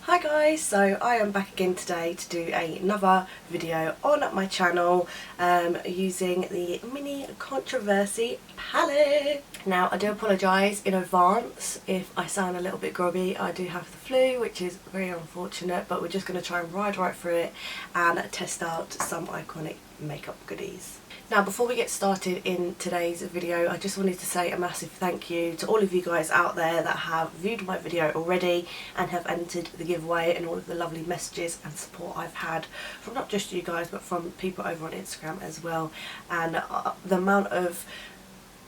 Hi guys, so I am back again today to do another video on my channel using the Mini Controversy palette. Now I do apologise in advance if I sound a little bit groggy. I do have the flu, which is very unfortunate, but we're just going to try and ride right through it and test out some iconic makeup goodies. Now before we get started in today's video, I just wanted to say a massive thank you to all of you guys out there that have viewed my video already and have entered the giveaway, and all of the lovely messages and support I've had from not just you guys but from people over on Instagram as well. And the amount of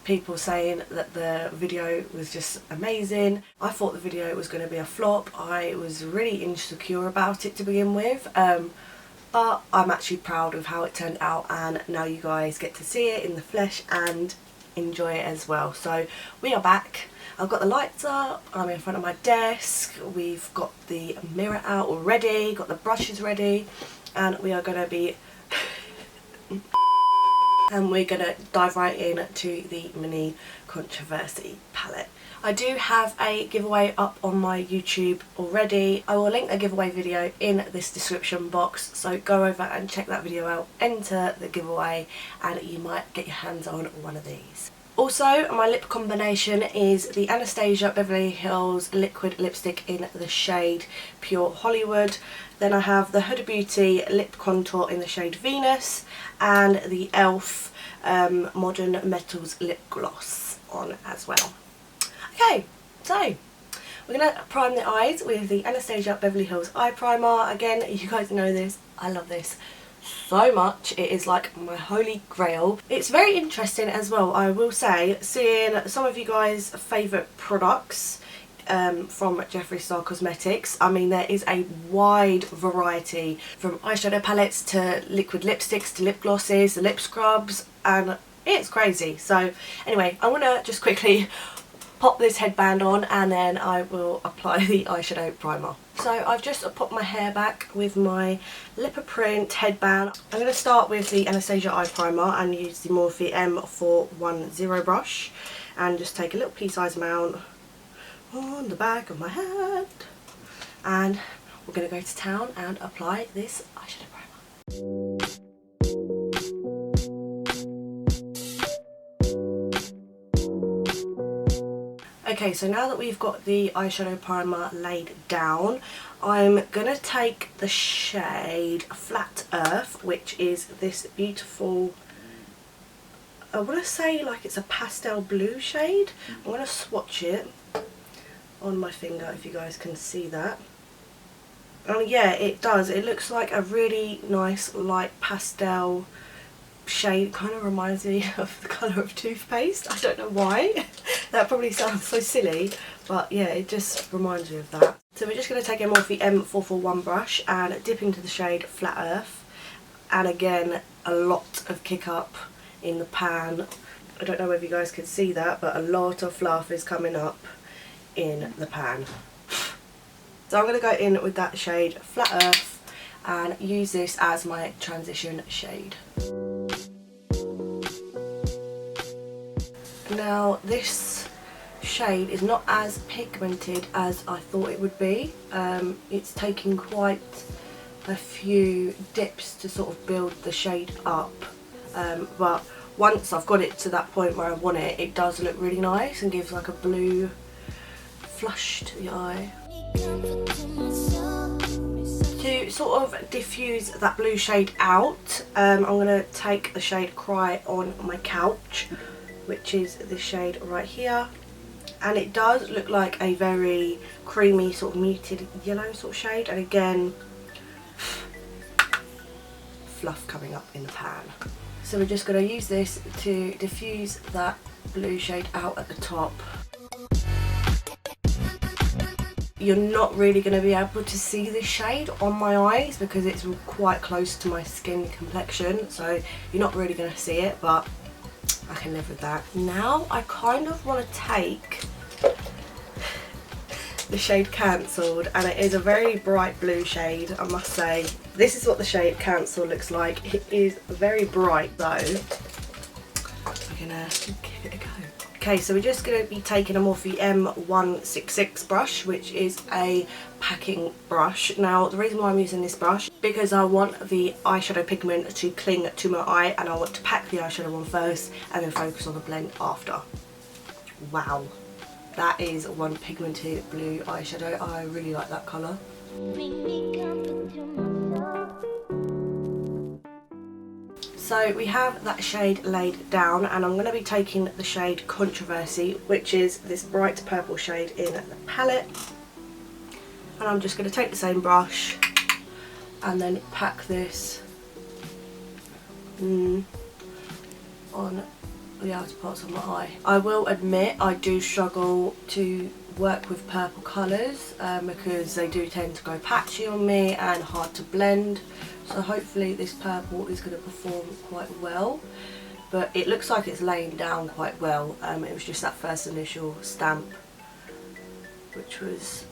people saying that the video was just amazing. I thought the video was going to be a flop. I was really insecure about it to begin with. But I'm actually proud of how it turned out, and now you guys get to see it in the flesh and enjoy it as well. So we are back. I've got the lights up, I'm in front of my desk, we've got the mirror out already, got the brushes ready, and we are going to be and we're going to dive right into the Mini Controversy palette. I do have a giveaway up on my YouTube already. I will link the giveaway video in this description box, so go over and check that video out, enter the giveaway, and you might get your hands on one of these. Also, my lip combination is the Anastasia Beverly Hills liquid lipstick in the shade Pure Hollywood. Then I have the Huda Beauty lip contour in the shade Venus, and the e.l.f. Modern Metals lip gloss on as well. Okay, so we're going to prime the eyes with the Anastasia Beverly Hills eye primer. Again, you guys know this, I love this so much. It is like my holy grail. It's very interesting as well, I will say, seeing some of you guys' favourite products from Jeffree Star Cosmetics. I mean, there is a wide variety, from eyeshadow palettes to liquid lipsticks to lip glosses, the lip scrubs, and it's crazy. So anyway, I'm going to just quickly pop this headband on and then I will apply the eyeshadow primer. So I've just popped my hair back with my leopard print headband. I'm going to start with the Anastasia eye primer and use the Morphe M410 brush and just take a little pea-sized amount on the back of my head, and we're going to go to town and apply this eyeshadow primer. Okay, so now that we've got the eyeshadow primer laid down, I'm going to take the shade Flat Earth, which is this beautiful, I want to say like it's a pastel blue shade. I'm going to swatch it on my finger if you guys can see that. And yeah, it does. It looks like a really nice light pastel shade. Kind of reminds me of the colour of toothpaste. I don't know why. That probably sounds so silly, but yeah, it just reminds me of that. So we're just going to take a Morphe M441 brush and dip into the shade Flat Earth, and again a lot of kick up in the pan. I don't know whether you guys can see that, but a lot of fluff is coming up in the pan. So I'm going to go in with that shade Flat Earth and use this as my transition shade. Now this shade is not as pigmented as I thought it would be. It's taking quite a few dips to sort of build the shade up, but once I've got it to that point where I want it, it does look really nice and gives like a blue flush to the eye. To sort of diffuse that blue shade out, I'm going to take the shade Cry on my couch, which is this shade right here, and it does look like a very creamy sort of muted yellow sort of shade, and again fluff coming up in the pan. So we're just going to use this to diffuse that blue shade out at the top. You're not really going to be able to see this shade on my eyes because it's quite close to my skin complexion, so you're not really going to see it, but I can live with that. Now I kind of want to take the shade Cancelled, and it is a very bright blue shade, I must say. This is what the shade Cancel looks like. It is very bright though. I'm gonna give it a go. Okay, so we're just going to be taking a Morphe M166 brush, which is a packing brush. Now, the reason why I'm using this brush, because I want the eyeshadow pigment to cling to my eye, and I want to pack the eyeshadow on first and then focus on the blend after. Wow, that is one pigmented blue eyeshadow. I really like that colour. So we have that shade laid down, and I'm going to be taking the shade Controversy, which is this bright purple shade in the palette. And I'm just going to take the same brush and then pack this on the outer parts of my eye. I will admit I do struggle to work with purple colours because they do tend to go patchy on me and hard to blend. So hopefully this purple is going to perform quite well, but it looks like it's laying down quite well. It was just that first initial stamp which was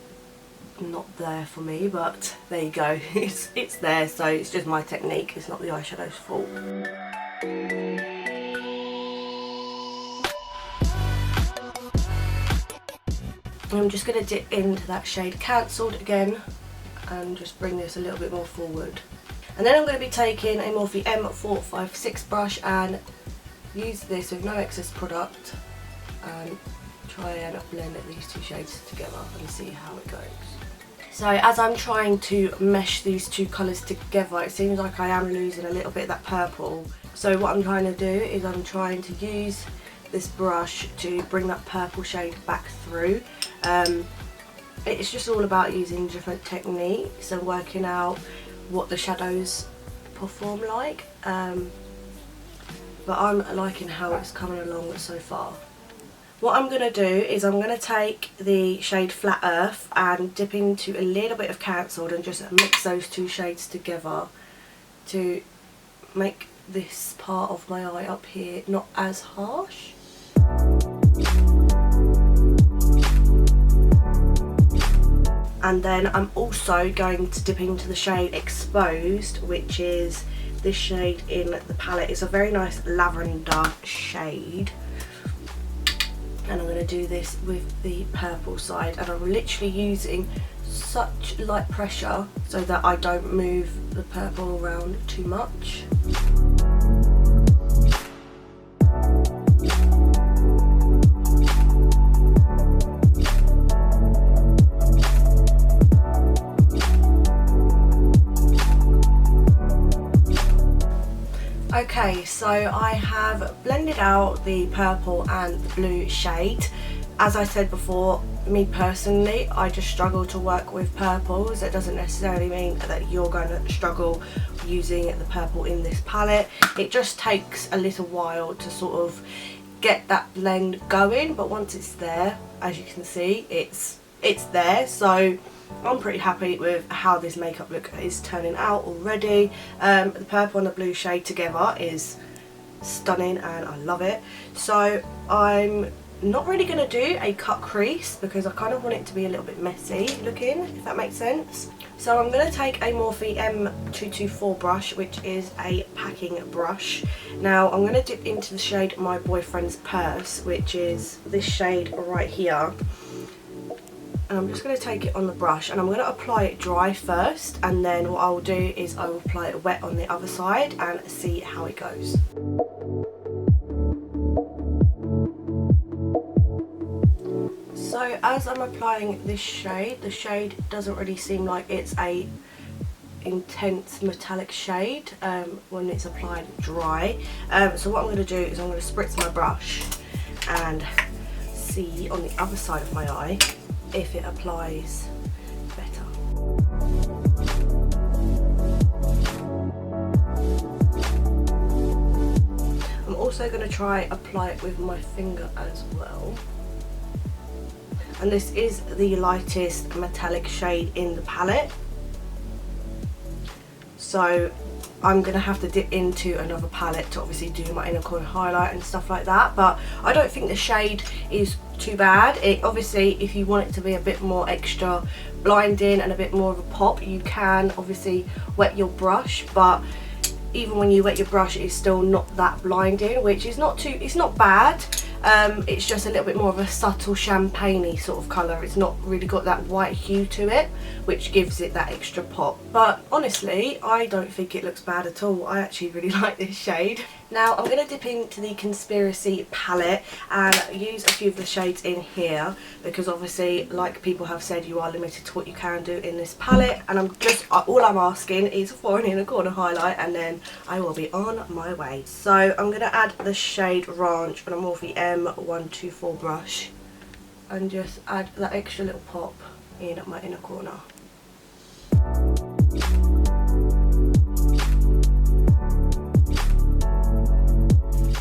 not there for me, but there you go. It's there, so it's just my technique, it's not the eyeshadow's fault. I'm just going to dip into that shade Cancelled again and just bring this a little bit more forward. And then I'm going to be taking a Morphe M456 brush and use this with no excess product and try and blend these two shades together and see how it goes. So as I'm trying to mesh these two colours together, it seems like I am losing a little bit of that purple. So what I'm trying to do is I'm trying to use this brush to bring that purple shade back through. It's just all about using different techniques and working out what the shadows perform like, but I'm liking how it's coming along so far. What I'm going to do is I'm going to take the shade Flat Earth and dip into a little bit of Cancelled and just mix those two shades together to make this part of my eye up here not as harsh. And then I'm also going to dip into the shade Exposed, which is this shade in the palette. It's a very nice lavender shade. And I'm going to do this with the purple side. And I'm literally using such light pressure so that I don't move the purple around too much. Okay, so I have blended out the purple and the blue shade. As I said before, me personally, I just struggle to work with purples. That doesn't necessarily mean that you're going to struggle using the purple in this palette. It just takes a little while to sort of get that blend going, but once it's there, as you can see, it's there. So I'm pretty happy with how this makeup look is turning out already. The purple and the blue shade together is stunning and I love it. So I'm not really going to do a cut crease because I kind of want it to be a little bit messy looking, if that makes sense. So I'm going to take a Morphe M224 brush, which is a packing brush. Now I'm going to dip into the shade My Boyfriend's Purse, which is this shade right here. And I'm just going to take it on the brush and I'm going to apply it dry first, and then what I will do is I will apply it wet on the other side and see how it goes. So as I'm applying this shade, the shade doesn't really seem like it's a intense metallic shade when it's applied dry. So what I'm going to do is I'm going to spritz my brush and see on the other side of my eye if it applies better. I'm also going to try apply it with my finger as well. And this is the lightest metallic shade in the palette. So I'm going to have to dip into another palette to obviously do my inner corner highlight and stuff like that, but I don't think the shade is too bad. It obviously, if you want it to be a bit more extra blinding and a bit more of a pop, you can obviously wet your brush, but even when you wet your brush it's still not that blinding, which is not too, it's not bad. It's just a little bit more of a subtle champagne-y sort of colour. It's not really got that white hue to it, which gives it that extra pop. But honestly, I don't think it looks bad at all. I actually really like this shade. Now I'm going to dip into the Conspiracy palette and use a few of the shades in here, because obviously, like people have said, you are limited to what you can do in this palette, and all I'm asking is for an inner corner highlight, and then I will be on my way. So I'm going to add the shade Ranch on a Morphe M124 brush and just add that extra little pop in my inner corner.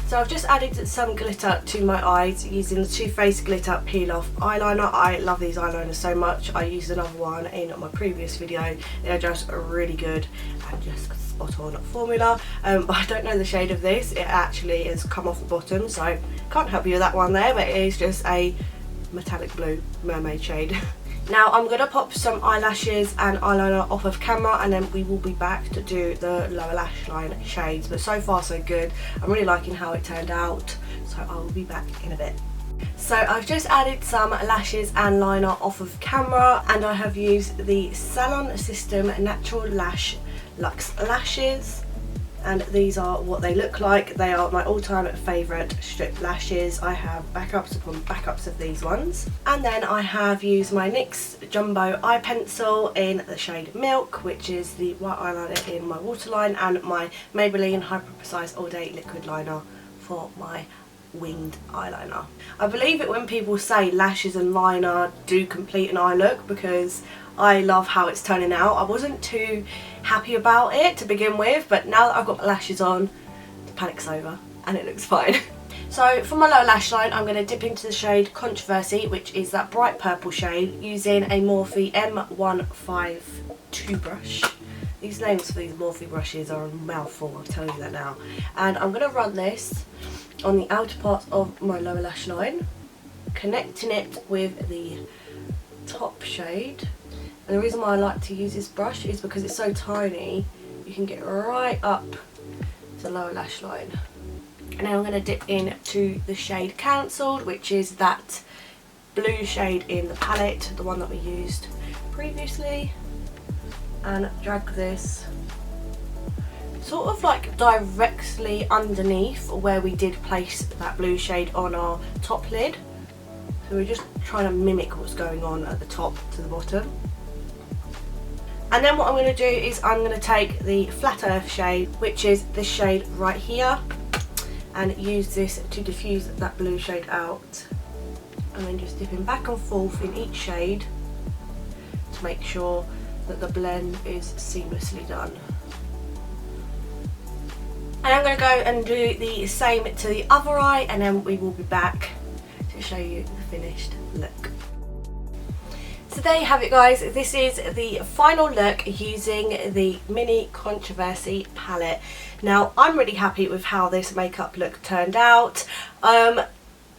So I've just added some glitter to my eyes using the Too Faced Glitter Peel Off eyeliner. I love these eyeliners so much. I used another one in my previous video. They're just really good and just spot on formula. But I don't know the shade of this. It actually has come off the bottom, so can't help you with that one there, but it is just a metallic blue mermaid shade. Now I'm going to pop some eyelashes and eyeliner off of camera, and then we will be back to do the lower lash line shades. But so far so good. I'm really liking how it turned out, so I will be back in a bit. So I've just added some lashes and liner off of camera, and I have used the Salon System Natural Lash Luxe Lashes. And these are what they look like. They are my all-time favourite strip lashes. I have backups upon backups of these ones. And then I have used my NYX Jumbo Eye Pencil in the shade Milk, which is the white eyeliner in my waterline, and my Maybelline Hyper Precise All Day Liquid Liner for my winged eyeliner. I believe it when people say lashes and liner do complete an eye look, because I love how it's turning out. I wasn't too happy about it to begin with, but now that I've got my lashes on, the panic's over and it looks fine. So for my lower lash line, I'm going to dip into the shade Controversy, which is that bright purple shade, using a Morphe M152 brush. These names for these Morphe brushes are a mouthful, I'll tell you that now. And I'm going to run this on the outer part of my lower lash line, connecting it with the top shade. And the reason why I like to use this brush is because it's so tiny, you can get right up to the lower lash line. And now I'm going to dip into the shade Cancelled, which is that blue shade in the palette, the one that we used previously, and drag this sort of like directly underneath where we did place that blue shade on our top lid. So we're just trying to mimic what's going on at the top to the bottom. And then what I'm going to do is I'm going to take the Flat Earth shade, which is this shade right here, and use this to diffuse that blue shade out, and then just dipping back and forth in each shade to make sure that the blend is seamlessly done. And I'm going to go and do the same to the other eye, and then we will be back to show you the finished look. So there you have it, guys. This is the final look using the Mini Controversy palette. Now I'm really happy with how this makeup look turned out.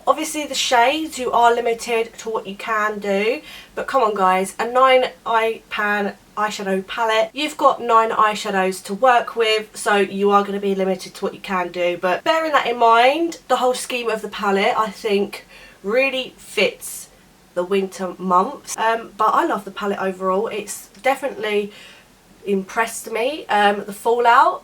Obviously the shades, you are limited to what you can do, but come on guys, a 9 eye pan eyeshadow palette, you've got 9 eyeshadows to work with, so you are going to be limited to what you can do. But bearing that in mind, the whole scheme of the palette I think really fits the winter months. But I love the palette overall. It's definitely impressed me. The fallout,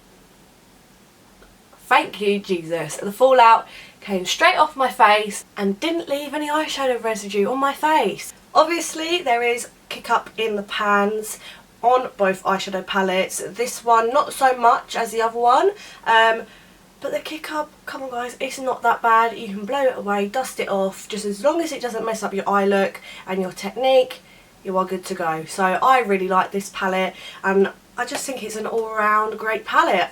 thank you Jesus, the fallout came straight off my face and didn't leave any eyeshadow residue on my face. Obviously there is kick up in the pans on both eyeshadow palettes. This one not so much as the other one, but the kick up, come on guys, it's not that bad. You can blow it away, dust it off, just as long as it doesn't mess up your eye look and your technique, you are good to go. So I really like this palette, and I just think it's an all-round great palette.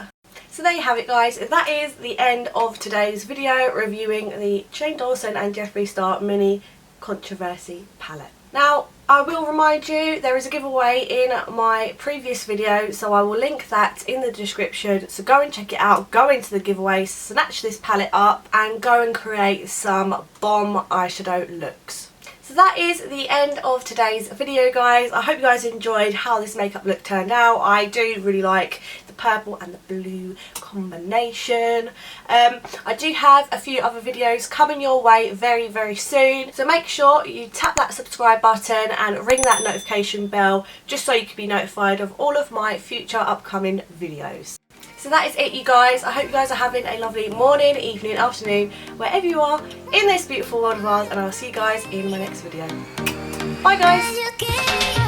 So there you have it, guys. That is the end of today's video reviewing the Dawson and Jeffree Star Mini Controversy palette. Now I will remind you, there is a giveaway in my previous video, so I will link that in the description, so go and check it out, go into the giveaway, snatch this palette up and go and create some bomb eyeshadow looks. So So that is the end of today's video, guys. I hope you guys enjoyed how this makeup look turned out. I do really like the purple and the blue combination. I do have a few other videos coming your way very, very soon. So make sure you tap that subscribe button and ring that notification bell just so you can be notified of all of my future upcoming videos. So that is it, you guys. I hope you guys are having a lovely morning, evening, afternoon, wherever you are in this beautiful world of ours, and I'll see you guys in my next video. Bye, guys.